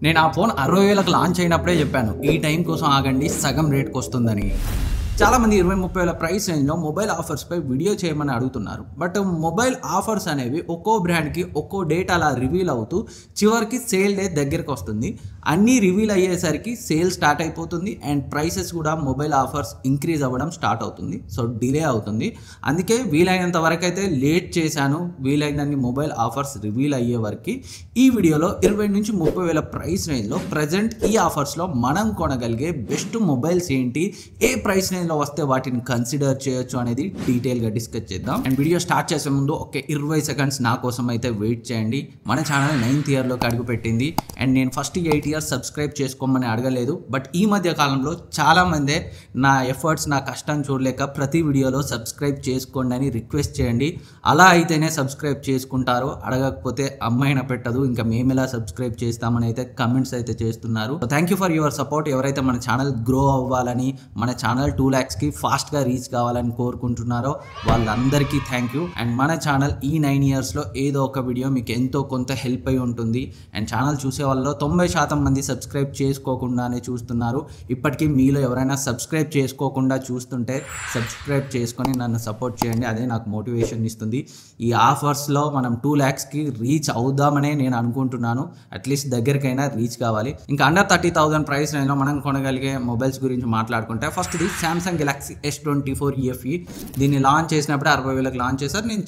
నేను ఆ phone 60,000కి launch అయినప్పుడే చెప్పాను ఈ టైం కోసం ఆగండి సగం రేట్కి వస్తుందని. చాలామంది 20-30 వేల ప్రైస్ రేంజ్లో మొబైల్ ఆఫర్స్పై వీడియో చేయమని అడుగుతున్నారు. బట్ మొబైల్ ఆఫర్స్ అనేవి ఒక్కో బ్రాండ్కి ఒక్కో డేట్ అలా రివీల్ అవుతూ చివరికి సేల్ డే దగ్గరికి వస్తుంది. అన్నీ రివీల్ అయ్యేసరికి సేల్ స్టార్ట్ అయిపోతుంది అండ్ ప్రైసెస్ కూడా మొబైల్ ఆఫర్స్ ఇంక్రీజ్ అవ్వడం స్టార్ట్ అవుతుంది. సో డిలే అవుతుంది. అందుకే వీలైనంత వరకు అయితే లేట్ చేశాను. వీలైనన్ని మొబైల్ ఆఫర్స్ రివీల్ అయ్యే వరకు ఈ వీడియోలో 20-30 వేల ప్రైస్ రేంజ్లో ప్రజెంట్ ఈ ఆఫర్స్లో మనం కొనగలిగే బెస్ట్ మొబైల్స్ ఏంటి, ఏ ప్రైస్ రేంజ్లో వస్తే వాటిని కన్సిడర్ చేయొచ్చు అనేది డీటెయిల్గా డిస్కస్ చేద్దాం. అండ్ వీడియో స్టార్ట్ చేసే ముందు ఒక 20 సెకండ్స్ నా కోసం అయితే వెయిట్ చేయండి. మన ఛానల్ 9th ఇయర్లోకి అడుగుపెట్టింది అండ్ నేను ఫస్ట్ 8 ఇయర్స్ సబ్స్క్రైబ్ చేసుకోమని అడగలేదు. బట్ ఈ మధ్య కాలంలో చాలామందే నా ఎఫర్ట్స్, నా కష్టం చూడలేక ప్రతి వీడియోలో సబ్స్క్రైబ్ చేసుకోండి అని రిక్వెస్ట్ చేయండి. అలా అయితేనే సబ్స్క్రైబ్ చేసుకుంటారు. అడగకపోతే అమ్మాయిన పెట్టదు. ఇంకా మేము ఎలా సబ్స్క్రైబ్ చేస్తామని అయితే కమెంట్స్ అయితే చేస్తున్నారు. Thank you for your support. ఎవరైతే మన ఛానల్ గ్రో అవ్వాలని, మన ఛానల్ 2 lakhsకి ఫాస్ట్గా రీచ్ కావాలని కోరుకుంటున్నారో వాళ్ళందరికీ థ్యాంక్ యూ. అండ్ మన ఛానల్ ఈ 9 ఇయర్స్లో ఏదో ఒక వీడియో మీకు ఎంతో కొంత హెల్ప్ అయి ఉంటుంది. అండ్ ఛానల్ చూసే వాళ్ళలో 90% మంది సబ్స్క్రైబ్ చేసుకోకుండానే చూస్తున్నారు. ఇప్పటికీ మీలో ఎవరైనా సబ్స్క్రైబ్ చేసుకోకుండా చూస్తుంటే సబ్స్క్రైబ్ చేసుకొని నన్ను సపోర్ట్ చేయండి. అదే నాకు మోటివేషన్ ఇస్తుంది. ఈ ఆఫర్స్లో మనం 2 lakhsకి రీచ్ అవుదామనే నేను అనుకుంటున్నాను. అట్లీస్ట్ దగ్గరికైనా రీచ్ కావాలి. ఇంకా అండర్ 30,000 ప్రైస్ రేంజ్లో మనం కొనగలిగే మొబైల్స్ గురించి మాట్లాడుకుంటే ఫస్ట్ది శాంసంగ్ గెలాక్సీ S24 FE. దీన్ని లాంచ్ చేసినప్పుడు 60,000కి లాంచ్ చేశారు. నేను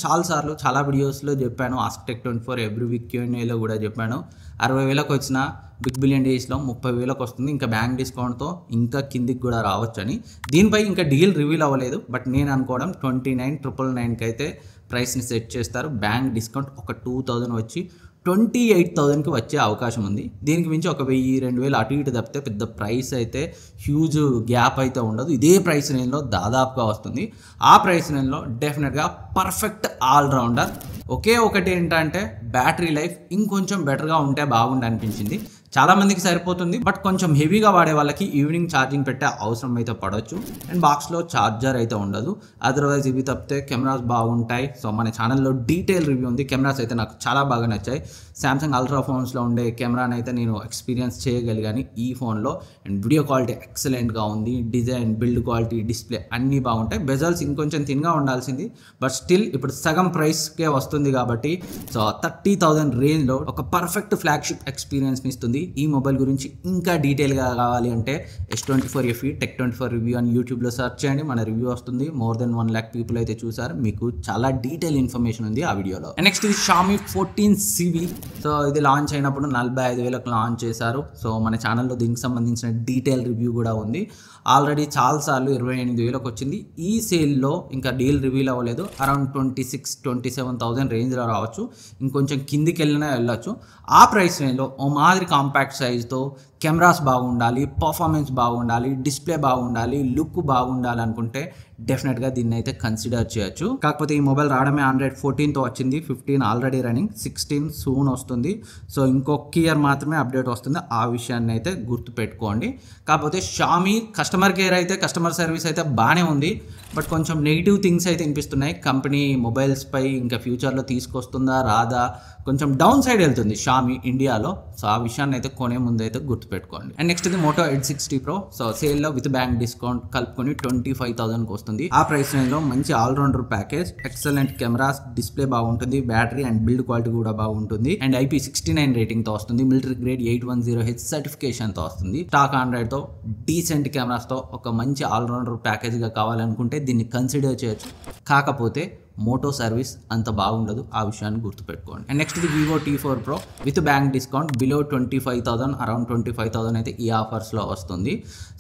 చాలా వీడియోస్లో చెప్పాను. ఆస్క్టెక్ 24 ఎవ్రీ వీక్ Q&Aలో కూడా చెప్పాను. 60,000కి వచ్చిన బిగ్ బిలియన్ డేస్లో 30,000కి వస్తుంది. ఇంకా బ్యాంక్ డిస్కౌంట్తో ఇంకా కిందికి కూడా రావచ్చని. దీనిపై ఇంకా డీల్ రివీల్ అవ్వలేదు. బట్ నేను అనుకోవడం 29,999కి అయితే ప్రైస్ని సెట్ చేస్తారు. బ్యాంక్ డిస్కౌంట్ ఒక 2,000 వచ్చి 28,000కి వచ్చే అవకాశం ఉంది. దీనికి మించి ఒక 1,000-2,000 అటు ఇటు తప్పితే పెద్ద ప్రైస్ అయితే హ్యూజ్ గ్యాప్ అయితే ఉండదు. ఇదే ప్రైస్ రేంజ్లో దాదాపుగా వస్తుంది. ఆ ప్రైస్ రేంజ్లో డెఫినెట్గా పర్ఫెక్ట్ ఆల్రౌండర్. ఒకే ఒకటి ఏంటంటే బ్యాటరీ లైఫ్ ఇంకొంచెం బెటర్గా ఉంటే బాగుండి అనిపించింది. చాలామందికి సరిపోతుంది. బట్ కొంచెం హెవీగా వాడే వాళ్ళకి ఈవినింగ్ ఛార్జింగ్ పెట్టే అవసరం అయితే పడవచ్చు. అండ్ బాక్స్లో ఛార్జర్ అయితే ఉండదు. అదర్వైజ్ ఇవి తప్పితే కెమెరాస్ బాగుంటాయి. సో మన ఛానల్లో డీటెయిల్ రివ్యూ ఉంది. కెమెరాస్ అయితే నాకు చాలా బాగా నచ్చాయి. శాంసంగ్ అల్ట్రా ఫోన్స్లో ఉండే కెమెరాని అయితే నేను ఎక్స్పీరియన్స్ చేయగలిగాను ఈ ఫోన్లో. అండ్ వీడియో క్వాలిటీ ఎక్సలెంట్గా ఉంది. డిజైన్, బిల్డ్ క్వాలిటీ, డిస్ప్లే అన్నీ బాగుంటాయి. బెజల్స్ ఇంకొంచెం థిన్గా ఉండాల్సింది. బట్ స్టిల్ ఇప్పుడు సగం ప్రైస్కే వస్తుంది కాబట్టి సో 30,000 రేంజ్లో ఒక పర్ఫెక్ట్ ఫ్లాగ్షిప్ ఎక్స్పీరియన్స్ని ఇస్తుంది. ఈ మొబైల్ గురించి ఇంకా డీటెయిల్గా కావాలి అంటే S24 FE Tech24 రివ్యూ అని యూట్యూబ్లో సెర్చ్ చేయండి. మన రివ్యూ వస్తుంది. మోర్ దెన్ 1 lakh పీపుల్ అయితే చూసారు. మీకు చాలా డీటెయిల్ ఇన్ఫర్మేషన్ ఉంది ఆ వీడియోలో. నెక్స్ట్ ఇది Xiaomi 14CV. సో ఇది లాంచ్ అయినప్పుడు 45,000కి లాంచ్ చేశారు. సో మన ఛానల్లో దీనికి సంబంధించిన డీటెయిల్ రివ్యూ కూడా ఉంది. ఆల్రెడీ చాలాసార్లు 28,000కి వచ్చింది. ఈ సేల్లో ఇంకా డీల్ రివీల్ అవ్వలేదు. అరౌండ్ 26,000-27,000 రేంజ్లో రావచ్చు. ఇంకొంచెం కిందికి వెళ్ళినా వెళ్ళచ్చు. ఆ ప్రైస్ రేంజ్లో ఓ మాదిరి కాంపాక్ట్ సైజ్తో కెమెరాస్ బాగుండాలి, పర్ఫార్మెన్స్ బాగుండాలి, డిస్ప్లే బాగుండాలి, లుక్ బాగుండాలి అనుకుంటే డెఫినెట్గా దీన్ని అయితే కన్సిడర్ చేయొచ్చు. కాకపోతే ఈ మొబైల్ రావడమే Android 14తో వచ్చింది. 15 ఆల్రెడీ రన్నింగ్, 16 సూన్ వస్తుంది. సో ఇంకొక ఇయర్ మాత్రమే అప్డేట్ వస్తుంది. ఆ విషయాన్ని అయితే గుర్తుపెట్టుకోండి. కాకపోతే Xiaomi కస్టమర్ కేర్ అయితే, కస్టమర్ సర్వీస్ అయితే బాగానే ఉంది. బట్ కొంచెం నెగిటివ్ థింగ్స్ అయితే వినిపిస్తున్నాయి. కంపెనీ మొబైల్స్పై ఇంకా ఫ్యూచర్లో తీసుకొస్తుందా రాదా, కొంచెం డౌన్ సైడ్ వెళ్తుంది Xiaomi ఇండియాలో. సో ఆ విషయాన్ని అయితే కొనే ముందు అయితే గుర్తుపెట్టుకోండి. అండ్ నెక్స్ట్ ఇది Moto Edge 60 Pro. సో సేల్లో విత్ బ్యాంక్ డిస్కౌంట్ కలుపుకొని 25,000కి వస్తుంది. ఆ ప్రైస్ రేంజ్లో మంచి allrounder package, excellent cameras, display బాగుంటుంది, బ్యాటరీ అండ్ బిల్డ్ క్వాలిటీ కూడా బాగుంటుంది. అండ్ IP69 రేటింగ్తో వస్తుంది. మిలిటరీ గ్రేడ్ 810H సర్టిఫికేషన్తో వస్తుంది. స్టాక్ ఆండ్రాయిడ్తో డీసెంట్ కెమెరాస్తో ఒక మంచి ఆల్రౌండర్ ప్యాకేజ్గా కావాలనుకుంటే దీన్ని కన్సిడర్ చేయొచ్చు. కాకపోతే మోటో సర్వీస్ అంత బాగుండదు. ఆ విషయాన్ని గుర్తుపెట్టుకోండి. అండ్ నెక్స్ట్ ఇది Vivo T4 Pro with bank discount below 25,000, around 25,000 అయితే ఈ ఆఫర్స్లో వస్తుంది.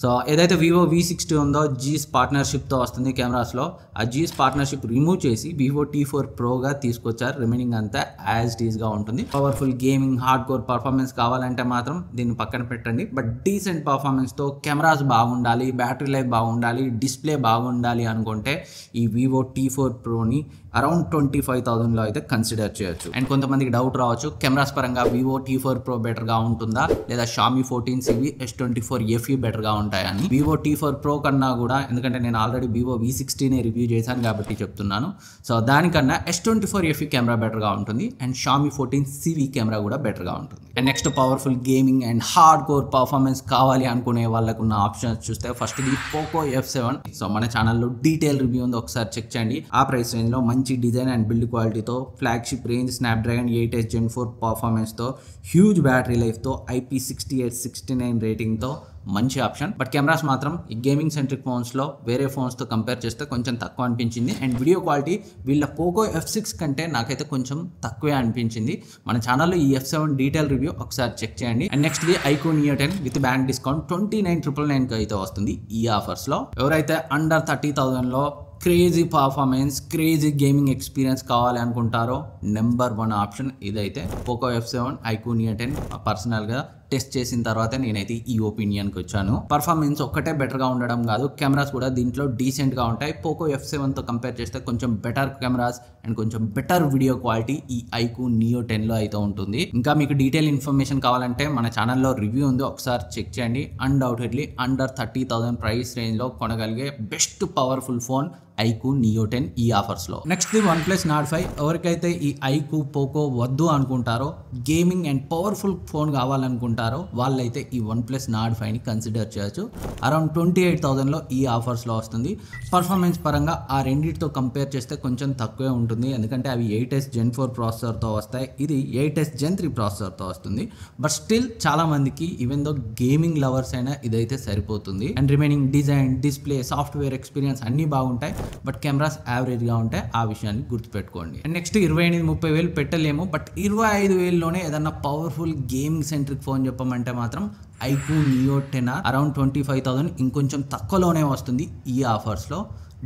సో ఏదైతే Vivo V60 ఉందో జీస్ పార్ట్నర్షిప్తో వస్తుంది కెమెరాస్లో. ఆ జీస్ పార్ట్నర్షిప్ రిమూవ్ చేసి Vivo T4 Proగా తీసుకొచ్చారు. రిమైనింగ్ అంతా యాజ్ ఇట్ ఈస్గా ఉంటుంది. Powerful gaming, hard core performance కావాలంటే మాత్రం దీన్ని పక్కన పెట్టండి. బట్ డీసెంట్ పర్ఫార్మెన్స్తో కెమెరాస్ బాగుండాలి, బ్యాటరీ లైఫ్ బాగుండాలి, డిస్ప్లే బాగుండాలి అనుకుంటే ఈ Vivo T4 Proని అరౌండ్ 25,000లో అయితే కన్సిడర్ చేయొచ్చు. అండ్ కొంతమందికి డౌట్ రావచ్చు, కెమెరాస్ పరంగా వివో T4 Pro బెటర్గా ఉంటుందా లేదా Xiaomi 14CV S24 FE బెటర్గా ఉంటాయని. వివో T4 Pro కన్నా కూడా, ఎందుకంటే నేను ఆల్రెడీ వివో V60నే రివ్యూ చేశాను కాబట్టి చెప్తున్నాను. సో దానికన్నా S24 FE కెమెరా బెటర్గా ఉంటుంది అండ్ Xiaomi 14CV కెమెరా కూడా బెటర్గా ఉంటుంది. And next powerful gaming and hard core performance కావాలి అనుకునే వాళ్ళకు ఉన్న ఆప్షన్స్ చూస్తే ఫస్ట్ ఇది పోకో F7. సో మన ఛానల్లో డీటెయిల్ రివ్యూ ఉంది, ఒకసారి చెక్ చేయండి. ఆ ప్రైస్ రేంజ్ లో మంచి డిజైన్ అండ్ బిల్డ్ క్వాలిటీతో, flagship range, Snapdragon 8S Gen 4 పర్ఫార్మెన్స్తో, హ్యూజ్ బ్యాటరీ లైఫ్తో, IP6869 రేటింగ్తో మంచి ఆప్షన్. బట్ కెమెరాస్ మాత్రం ఈ గేమింగ్ సెంట్రిక్ ఫోన్స్లో వేరే ఫోన్స్తో కంపేర్ చేస్తే కొంచెం తక్కువ అనిపించింది. అండ్ వీడియో క్వాలిటీ వీళ్ళ పోకో F6 కంటే నాకైతే కొంచెం తక్కువే అనిపించింది. మన ఛానల్లో ఈ F7 డీటెయిల్ రివ్యూ ఒకసారి చెక్ చేయండి. And next the iQOO Neo 10 with bank discount 29,999 అయితే వస్తుంది ఈ ఆఫర్స్లో. ఎవరైతే అండర్ 30,000లో crazy performance, crazy gaming experience కావాలి అనుకుంటారో నెంబర్ 1 ఆప్షన్ ఇదైతే పోకో F7 iQOO Neo 10. పర్సనల్గా టెస్ట్ చేసిన తర్వాత నేనైతే ఈ ఒపీనియన్కి వచ్చాను. పర్ఫార్మెన్స్ ఒక్కటే బెటర్గా ఉండడం కాదు, కెమెరాస్ కూడా దీంట్లో డీసెంట్గా ఉంటాయి. పోకో F7తో కంపేర్ చేస్తే కొంచెం బెటర్ కెమెరాస్ అండ్ కొంచెం బెటర్ వీడియో క్వాలిటీ ఈ iQOO Neo 10లో అయితే ఉంటుంది. ఇంకా మీకు డీటెయిల్ ఇన్ఫర్మేషన్ కావాలంటే మన ఛానల్లో రివ్యూ ఉంది, ఒకసారి చెక్ చేయండి. అన్డౌటెడ్లీ అండర్ 30,000 ప్రైస్ రేంజ్లో కొనగలిగే best powerful phone iQOO Neo 10 ఈ ఆఫర్స్లో. Next the OnePlus Nord 5. ఎవరికైతే ఈ iQOO పోకో వద్దు అనుకుంటారో, గేమింగ్ అండ్ పవర్ఫుల్ ఫోన్ కావాలనుకుంటారో వాళ్ళైతే ఈ OnePlus Nord 5ని కన్సిడర్ చేయొచ్చు. అరౌండ్ 28,000లో ఈ ఆఫర్స్లో వస్తుంది. పర్ఫార్మెన్స్ పరంగా ఆ రెండింటితో కంపేర్ చేస్తే కొంచెం తక్కువే ఉంటుంది, ఎందుకంటే అవి 8S Gen 4 ప్రాసెసర్తో వస్తాయి, ఇది 8S Gen 3 ప్రాసెసర్తో వస్తుంది. బట్ స్టిల్ చాలా మందికి ఈవెన్ దో గేమింగ్ లవర్స్ అయినా ఇదైతే సరిపోతుంది. And remaining design, display, software experience అన్నీ బాగుంటాయి. బట్ కెమెరాస్ యావరేజ్గా ఉంటాయి, ఆ విషయాన్ని గుర్తుపెట్టుకోండి. అండ్ నెక్స్ట్ 28,000-30,000 పెట్టలేము, బట్ 25,000లోనే ఏదన్నా పవర్ఫుల్ గేమింగ్ సెంట్రిక్ ఫోన్ చెప్పమంటే మాత్రం iQOO Neo 10 అరౌండ్ 25,000 ఇంకొంచెం తక్కువలోనే వస్తుంది ఈ ఆఫర్స్లో.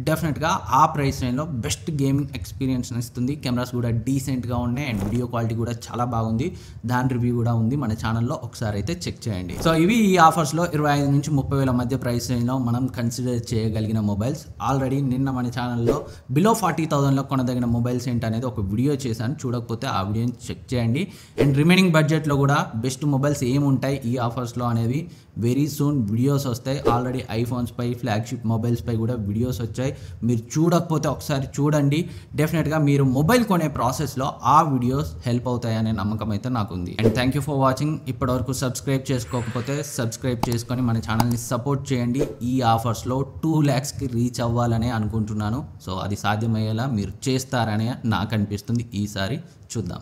డెఫినెట్గా ఆ ప్రైస్ రేంజ్లో బెస్ట్ గేమింగ్ ఎక్స్పీరియన్స్ ఇస్తుంది. కెమెరాస్ కూడా డీసెంట్గా ఉన్నాయి అండ్ వీడియో క్వాలిటీ కూడా చాలా బాగుంది. దాని రివ్యూ కూడా ఉంది మన ఛానల్లో, ఒకసారి అయితే చెక్ చేయండి. సో ఇవి ఈ ఆఫర్స్లో 25,000-30,000 మధ్య ప్రైస్ రేంజ్లో మనం కన్సిడర్ చేయగలిగిన మొబైల్స్. ఆల్రెడీ నిన్న మన ఛానల్లో బిలో 40,000లో కొనదగిన మొబైల్స్ ఏంటనేది ఒక వీడియో చేశాను, చూడకపోతే ఆ వీడియోని చెక్ చేయండి. అండ్ రిమైనింగ్ బడ్జెట్లో కూడా బెస్ట్ మొబైల్స్ ఏముంటాయి ఈ ఆఫర్స్లో అనేవి వెరీ సూన్ వీడియోస్ వస్తాయి. ఆల్రెడీ ఐఫోన్స్ పై, ఫ్లాగ్షిప్ మొబైల్స్ పై కూడా వీడియోస్ వచ్చాయి. మీరు చూడకపోతే ఒకసారి చూడండి. డెఫినెట్గా మీరు మొబైల్ కొనే ప్రాసెస్లో ఆ వీడియోస్ హెల్ప్ అవుతాయనే నమ్మకం అయితే నాకు ఉంది. And thank you for watching. ఇప్పటివరకు సబ్స్క్రైబ్ చేసుకోకపోతే సబ్స్క్రైబ్ చేసుకొని మన ఛానల్ని సపోర్ట్ చేయండి. ఈ ఆఫర్స్లో 2 lakhsకి రీచ్ అవ్వాలనే అనుకుంటున్నాను. సో అది సాధ్యమయ్యేలా మీరు చేస్తారనే నాకు అనిపిస్తుంది. ఈసారి చూద్దాం.